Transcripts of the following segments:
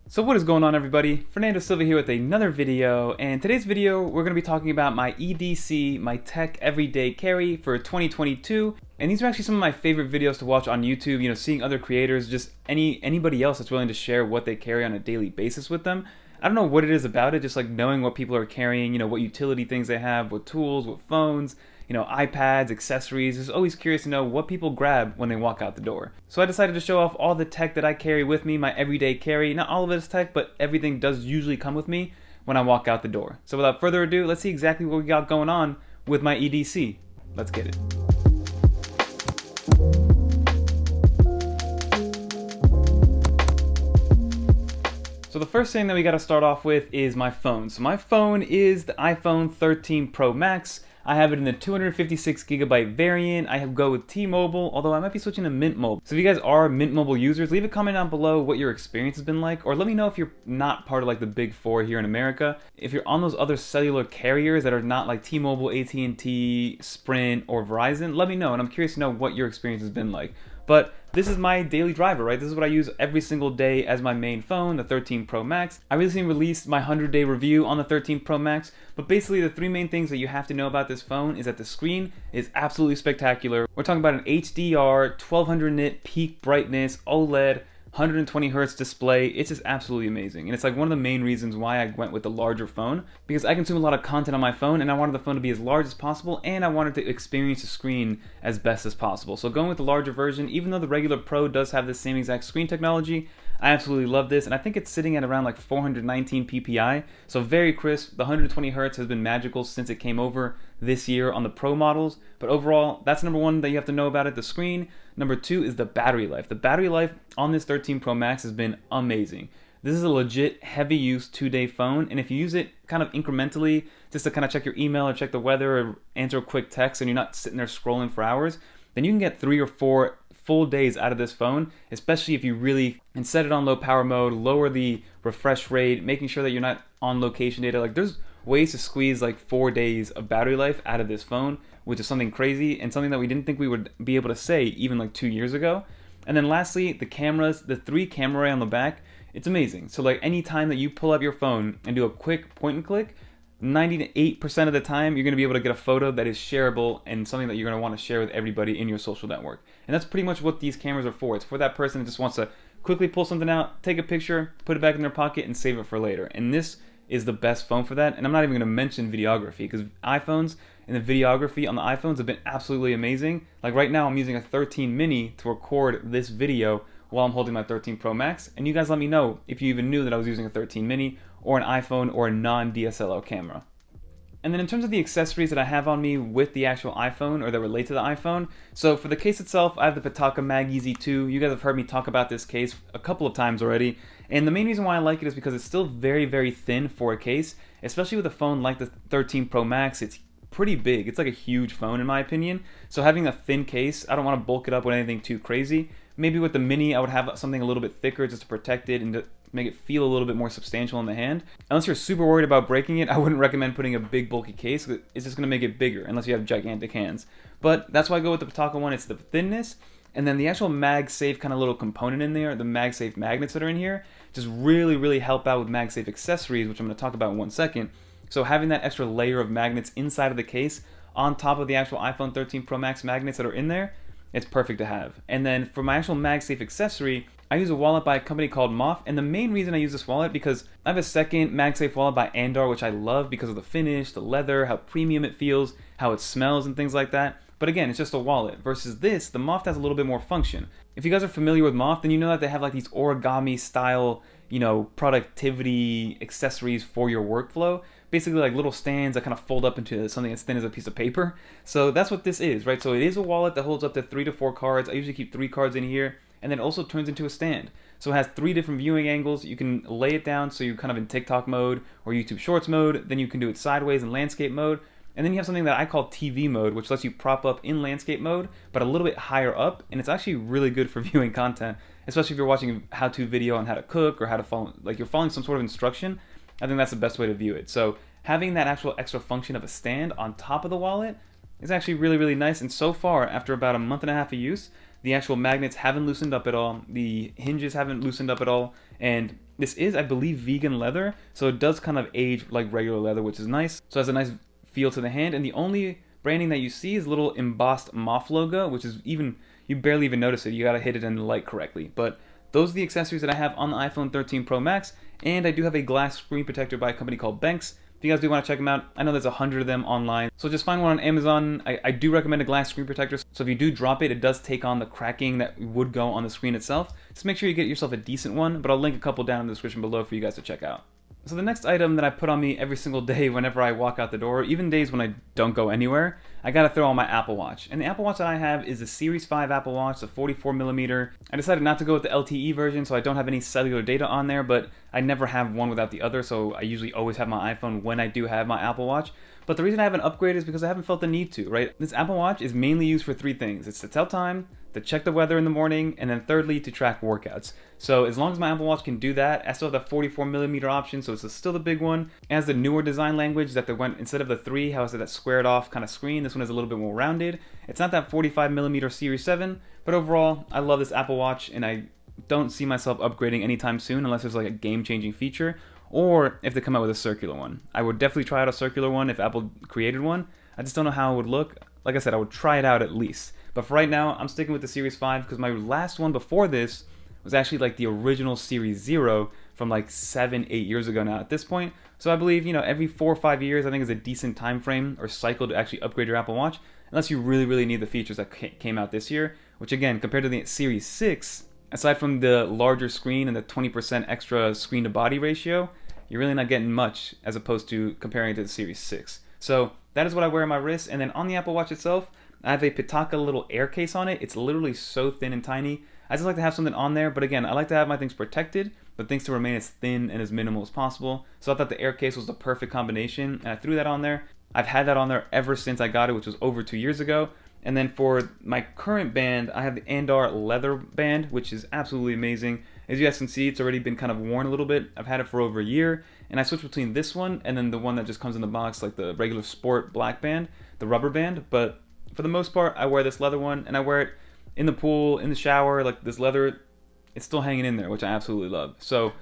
So what is going on, everybody? Fernando Silva here with another video, and today's video we're going to be talking about my EDC, my tech everyday carry for 2022. And these are actually some of my favorite videos to watch on YouTube, you know, seeing other creators, just anybody else that's willing to share what they carry on a daily basis with them. I don't know what it is about it, just like knowing what people are carrying, you know, what utility things they have, what tools, what phones, you know, iPads, accessories. Just always curious to know what people grab when they walk out the door. So I decided to show off all the tech that I carry with me, my everyday carry. Not all of it is tech, but everything does usually come with me when I walk out the door. So without further ado, let's see exactly what we got going on with my EDC. Let's get it. So the first thing that we got to start off with is my phone. So my phone is the iPhone 13 Pro Max. I have it in the 256GB variant. I go with T-Mobile, although I might be switching to Mint Mobile. So if you guys are Mint Mobile users, leave a comment down below what your experience has been like, or let me know if you're not part of like the big four here in America. If you're on those other cellular carriers that are not like T-Mobile, AT&T, Sprint, or Verizon, let me know, and I'm curious to know what your experience has been like. But this is my daily driver, right? This is what I use every single day as my main phone, the 13 Pro Max. I recently released my 100-day review on the 13 Pro Max, but basically the three main things that you have to know about this phone is that the screen is absolutely spectacular. We're talking about an HDR, 1200 nit peak brightness, OLED, 120 hertz display. It's just absolutely amazing, and it's like one of the main reasons why I went with the larger phone, because I consume a lot of content on my phone and I wanted the phone to be as large as possible, and I wanted to experience the screen as best as possible. So going with the larger version, even though the regular Pro does have the same exact screen technology, I absolutely love this, and I think it's sitting at around like 419 ppi, so very crisp. The 120 hertz has been magical since it came over this year on the Pro models, but overall, that's number one that you have to know about it, the screen. Number two is the battery life. The battery life on this 13 Pro Max has been amazing. This is a legit heavy use 2-day phone, and if you use it kind of incrementally, just to kind of check your email or check the weather or answer a quick text, and you're not sitting there scrolling for hours, then you can get 3 or 4 full days out of this phone, especially if you really and set it on low power mode, lower the refresh rate, making sure that you're not on location data. Like, there's ways to squeeze like 4 days of battery life out of this phone, which is something crazy and something that we didn't think we would be able to say even like 2 years ago. And then lastly, the cameras, the 3 camera array on the back, it's amazing. So like any time that you pull up your phone and do a quick point and click, 98% of the time you're going to be able to get a photo that is shareable and something that you're going to want to share with everybody in your social network. And that's pretty much what these cameras are for. It's for that person that just wants to quickly pull something out, take a picture, put it back in their pocket, and save it for later. And this is the best phone for that. And I'm not even going to mention videography, because iPhones and the videography on the iPhones have been absolutely amazing. Like right now I'm using a 13 mini to record this video while I'm holding my 13 Pro Max, and you guys let me know if you even knew that I was using a 13 mini or an iPhone or a non-DSLR camera. And then in terms of the accessories that I have on me with the actual iPhone or that relate to the iPhone, so for the case itself, I have the Pitaka Mag Easy 2. You guys have heard me talk about this case a couple of times already, and the main reason why I like it is because it's still very, very thin for a case, especially with a phone like the 13 Pro Max. It's pretty big. It's like a huge phone in my opinion, so having a thin case, I don't want to bulk it up with anything too crazy. Maybe with the Mini I would have something a little bit thicker just to protect it and to make it feel a little bit more substantial in the hand. Unless you're super worried about breaking it, I wouldn't recommend putting a big bulky case. It's just going to make it bigger unless you have gigantic hands. But that's why I go with the Pitaka one. It's the thinness, and then the actual MagSafe kind of little component in there, the MagSafe magnets that are in here, just really help out with MagSafe accessories, which I'm going to talk about in 1 second. So having that extra layer of magnets inside of the case on top of the actual iPhone 13 Pro Max magnets that are in there, it's perfect to have. And then for my actual MagSafe accessory, I use a wallet by a company called Moth, and the main reason I use this wallet because I have a second MagSafe wallet by Andar, which I love because of the finish, the leather, how premium it feels, how it smells, and things like that. But again, it's just a wallet. Versus this, the Moth has a little bit more function. If you guys are familiar with Moth, then you know that they have like these origami style, you know, productivity accessories for your workflow. Basically like little stands that kind of fold up into something as thin as a piece of paper. So that's what this is, right? So it is a wallet that holds up to 3 to 4 cards. I usually keep 3 cards in here, and then it also turns into a stand. So it has 3 different viewing angles. You can lay it down so you're kind of in TikTok mode or YouTube Shorts mode. Then you can do it sideways in landscape mode. And then you have something that I call TV mode, which lets you prop up in landscape mode, but a little bit higher up. And it's actually really good for viewing content, especially if you're watching a how-to video on how to cook or how to follow, like you're following some sort of instruction. I think that's the best way to view it. So having that actual extra function of a stand on top of the wallet is actually really, really nice. And so far, after about a month and a half of use, the actual magnets haven't loosened up at all. The hinges haven't loosened up at all. And this is, I believe, vegan leather. So it does kind of age like regular leather, which is nice. So it has a nice feel to the hand. And the only branding that you see is a little embossed moth logo, which is even, you barely even notice it. You gotta hit it in the light correctly. But those are the accessories that I have on the iPhone 13 Pro Max. And I do have a glass screen protector by a company called Banks. If you guys do want to check them out, I know there's 100 of them online, so just find one on Amazon. I do recommend a glass screen protector, so if you do drop it, it does take on the cracking that would go on the screen itself. Just make sure you get yourself a decent one, but I'll link a couple down in the description below for you guys to check out. So the next item that I put on me every single day whenever I walk out the door, even days when I don't go anywhere, I gotta throw on my Apple Watch. And the Apple Watch that I have is the Series 5 Apple Watch, the 44mm. I decided not to go with the LTE version, so I don't have any cellular data on there, but I never have one without the other, so I usually always have my iPhone when I do have my Apple Watch. But the reason I haven't upgraded is because I haven't felt the need to, right? This Apple Watch is mainly used for three things. It's to tell time, to check the weather in the morning, and then thirdly, to track workouts. So as long as my Apple Watch can do that, I still have the 44mm option, so it's still the big one. It has the newer design language that they went, instead of the 3, how is it, that squared off kind of screen, this one is a little bit more rounded. It's not that 45mm Series 7, but overall, I love this Apple Watch, and I don't see myself upgrading anytime soon unless there's like a game-changing feature, or if they come out with a circular one. I would definitely try out a circular one if Apple created one. I just don't know how it would look. Like I said, I would try it out at least. But for right now, I'm sticking with the Series 5 because my last one before this was actually like the original Series 0 from like 7-8 years ago now at this point. So I believe, you know, every 4 or 5 years I think is a decent time frame or cycle to actually upgrade your Apple Watch, unless you really, really need the features that came out this year, which again, compared to the Series 6, aside from the larger screen and the 20% extra screen to body ratio, you're really not getting much as opposed to comparing it to the Series 6. So that is what I wear on my wrist. And then on the Apple Watch itself, I have a Pitaka little air case on it. It's literally so thin and tiny. I just like to have something on there, but again, I like to have my things protected, but things to remain as thin and as minimal as possible. So I thought the air case was the perfect combination, and I threw that on there. I've had that on there ever since I got it, which was over 2 years ago. And then for my current band, I have the Andar leather band, which is absolutely amazing. As you guys can see, it's already been kind of worn a little bit. I've had it for over a year, and I switched between this one and then the one that just comes in the box, like the regular sport black band, the rubber band. But for the most part, I wear this leather one, and I wear it in the pool, in the shower. Like this leather, it's still hanging in there, which I absolutely love. So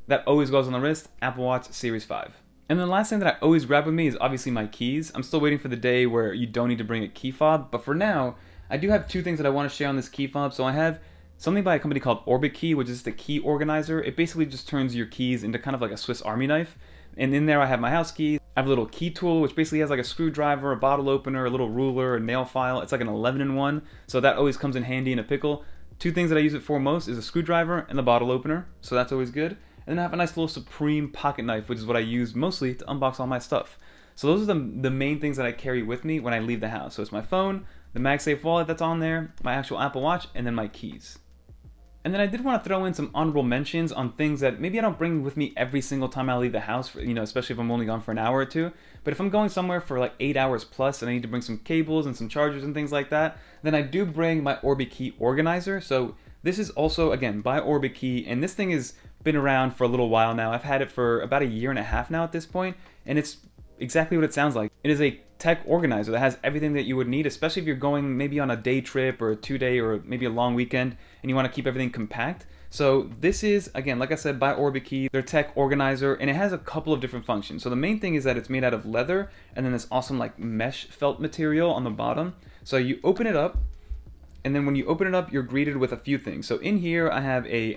that always goes on the wrist, Apple Watch Series 5. And then the last thing that I always grab with me is obviously my keys. I'm still waiting for the day where you don't need to bring a key fob, but for now, I do have two things that I want to share on this key fob. So I have something by a company called Orbit Key, which is the key organizer. It basically just turns your keys into kind of like a Swiss Army knife. And in there I have my house keys. I have a little key tool, which basically has like a screwdriver, a bottle opener, a little ruler, a nail file. It's like an 11-in-1, so that always comes in handy in a pickle. Two things that I use it for most is a screwdriver and the bottle opener, so that's always good. And then I have a nice little Supreme pocket knife, which is what I use mostly to unbox all my stuff. So those are the main things that I carry with me when I leave the house. So it's my phone, the MagSafe wallet that's on there, my actual Apple Watch, and then my keys. And then I did want to throw in some honorable mentions on things that maybe I don't bring with me every single time I leave the house, you know, especially if I'm only gone for an hour or two. But if I'm going somewhere for like 8 hours plus and I need to bring some cables and some chargers and things like that, then I do bring my Orbit Key organizer. So this is also, again, by Orbit Key, and this thing has been around for a little while now. I've had it for about 1.5 years now at this point, and it's exactly what it sounds like. It is a tech organizer that has everything that you would need, especially if you're going maybe on a day trip or a 2-day or maybe a long weekend and you want to keep everything compact. So this is, again, like I said, by Orbit Key, their tech organizer, and it has a couple of different functions. So the main thing is that it's made out of leather and then this awesome like mesh felt material on the bottom. So you open it up, and then when you open it up, you're greeted with a few things. So in here I have a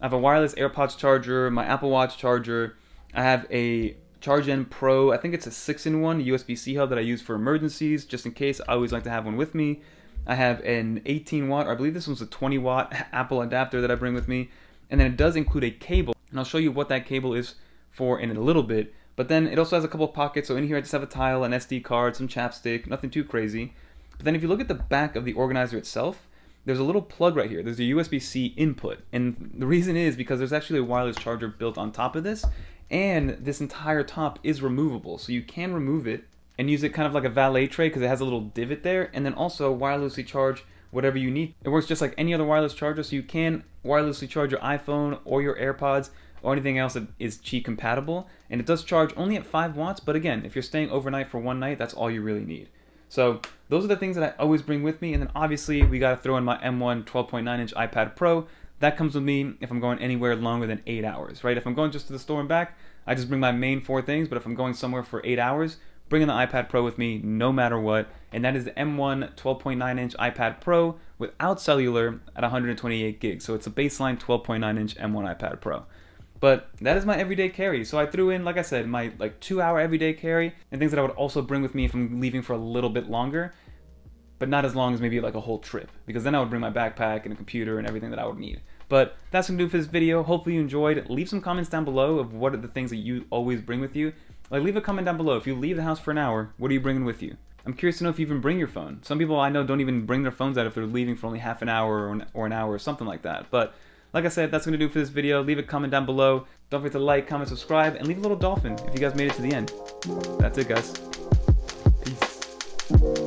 wireless AirPods charger, my Apple Watch charger, I have a ChargeN Pro, I think it's a 6-in-1 USB-C hub that I use for emergencies, just in case. I always like to have one with me. I have an 18-watt, or I believe this one's a 20-watt Apple adapter that I bring with me. And then it does include a cable, and I'll show you what that cable is for in a little bit. But then it also has a couple of pockets, so in here I just have a tile, an SD card, some chapstick, nothing too crazy. But then if you look at the back of the organizer itself, there's a little plug right here. There's a USB-C input, and the reason is because there's actually a wireless charger built on top of this, and this entire top is removable, so you can remove it and use it kind of like a valet tray because it has a little divot there, and then also wirelessly charge whatever you need. It works just like any other wireless charger, so you can wirelessly charge your iPhone or your AirPods. or anything else that is Qi compatible, and it does charge only at 5 watts, but again, if you're staying overnight for one night, that's all you really need. So those are the things that I always bring with me, and then obviously we got to throw in my M1 12.9-inch iPad Pro. That comes with me if I'm going anywhere longer than 8 hours, right? If I'm going just to the store and back, I just bring my main 4 things, but if I'm going somewhere for 8 hours, bringing the iPad Pro with me no matter what, and that is the M1 12.9-inch iPad Pro without cellular at 128 gigs. So it's a baseline 12.9-inch M1 iPad Pro. But that is my everyday carry. So I threw in, like I said, my 2-hour everyday carry and things that I would also bring with me if I'm leaving for a little bit longer, but not as long as maybe like a whole trip, because then I would bring my backpack and a computer and everything that I would need. But that's gonna do for this video. Hopefully you enjoyed. Leave some comments down below of what are the things that you always bring with you. Like, leave a comment down below. If you leave the house for an hour, what are you bringing with you? I'm curious to know if you even bring your phone. Some people I know don't even bring their phones out if they're leaving for only half an hour or an hour or something like that. But like I said, that's gonna do for this video. Leave a comment down below. Don't forget to like, comment, subscribe, and leave a little dolphin if you guys made it to the end. That's it, guys. Peace.